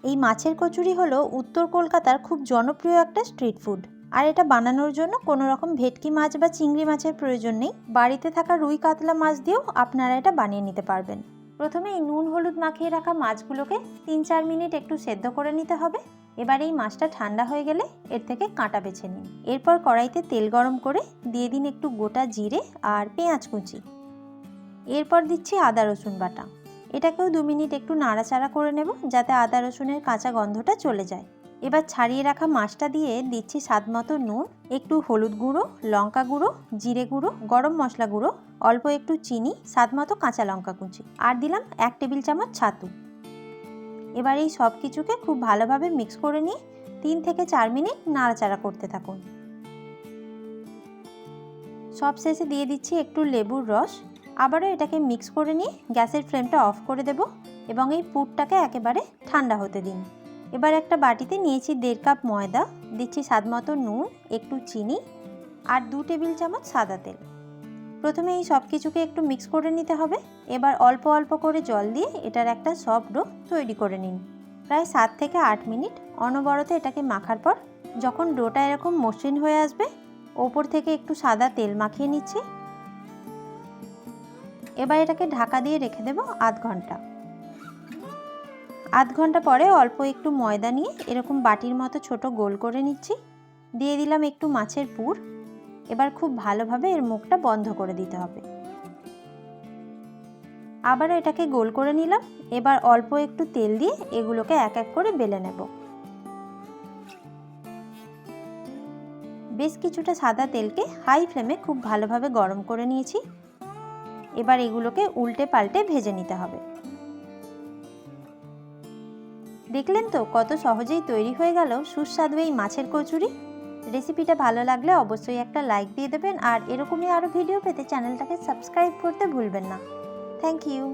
এই মাছের কচুরি হলো উত্তর কলকাতার খুব জনপ্রিয় একটা স্ট্রিট ফুড। আর এটা বানানোর জন্য কোনো রকম ভেটকি মাছ বা চিংড়ি মাছের প্রয়োজন নেই। বাড়িতে থাকা রুই কাতলা মাছ দিয়েও আপনারা এটা বানিয়ে নিতে পারবেন। প্রথমে এই নুন হলুদ মাখিয়ে রাখা মাছগুলোকে 3-4 মিনিট একটু সেদ্ধ করে নিতে হবে। এবার এই মাছটা ঠান্ডা হয়ে গেলে এর থেকে কাঁটা বেছে নিন। এরপর কড়াইতে তেল গরম করে দিয়ে দিন একটু গোটা জিরে আর পেঁয়াজ কুচি। এরপর দিচ্ছি আদা রসুন বাটা। এটাকেও 2 মিনিট একটু নাড়াচাড়া করে নেব যাতে আদা রসুনের কাঁচা গন্ধটা চলে যায়। এবার ছাড়িয়ে রাখা মাছটা দিয়ে দিচ্ছি স্বাদমতো নুন, একটু হলুদ গুঁড়ো, লঙ্কা গুঁড়ো, জিরে গুঁড়ো, গরম মশলা গুঁড়ো, অল্প একটু চিনি, স্বাদমতো কাঁচা লঙ্কা কুচি আর দিলাম 1 টেবিল চামচ ছাতু। এবার এই সব কিছুকে খুব ভালোভাবে মিক্স করে নিয়ে 3 থেকে 4 মিনিট নাড়াচাড়া করতে থাকুন। সব শেষে দিয়ে দিচ্ছি একটু লেবুর রস। আবারও এটাকে মিক্স করে নিয়ে গ্যাসের ফ্লেমটা অফ করে দেব এবং এই পুরটাকে একেবারে ঠান্ডা হতে দিন। এবার একটা বাটিতে নিয়েছি 1.5 কাপ ময়দা, দিচ্ছি স্বাদমতো নুন, একটু চিনি আর 2 টেবিল চামচ সাদা তেল। প্রথমে এই সব কিছুকে একটু মিক্স করে নিতে হবে। এবার অল্প অল্প করে জল দিয়ে এটার একটা সফট ডো তৈরি করে নিন। প্রায় 7 থেকে 8 মিনিট অনবরত এটাকে মাখার পর যখন ডোটা এরকম মসৃণ হয়ে আসবে, ওপর থেকে একটু সাদা তেল মাখিয়ে নিচ্ছি। এবার এটাকে ঢাকা দিয়ে রেখে দেব আধ ঘন্টা। আধ ঘন্টা পরে অল্প একটু ময়দা নিয়ে এরকম বাটির মতো ছোট গোল করে নিচ্ছি। দিয়ে দিলাম একটু মাছের পুর। এবার খুব ভালোভাবে এর মুখটা বন্ধ করে দিতে হবে। আবারও এটাকে গোল করে নিলাম। এবার অল্প একটু তেল দিয়ে এগুলোকে এক এক করে বেলে নেব। বেশ কিছুটা সাদা তেলকে হাই ফ্লেমে খুব ভালোভাবে গরম করে নিয়েছি। এবার এগুলোকে উল্টে পাল্টে ভেজে নিতে হবে। দেখলেন তো কত সহজেই তৈরি হয়ে গেল সুস্বাদু এই মাছের কচুরি। রেসিপিটা ভালো লাগলে অবশ্যই একটা লাইক দিয়ে দেবেন আর এরকমই আরও ভিডিও পেতে চ্যানেলটাকে সাবস্ক্রাইব করতে ভুলবেন না। Thank you.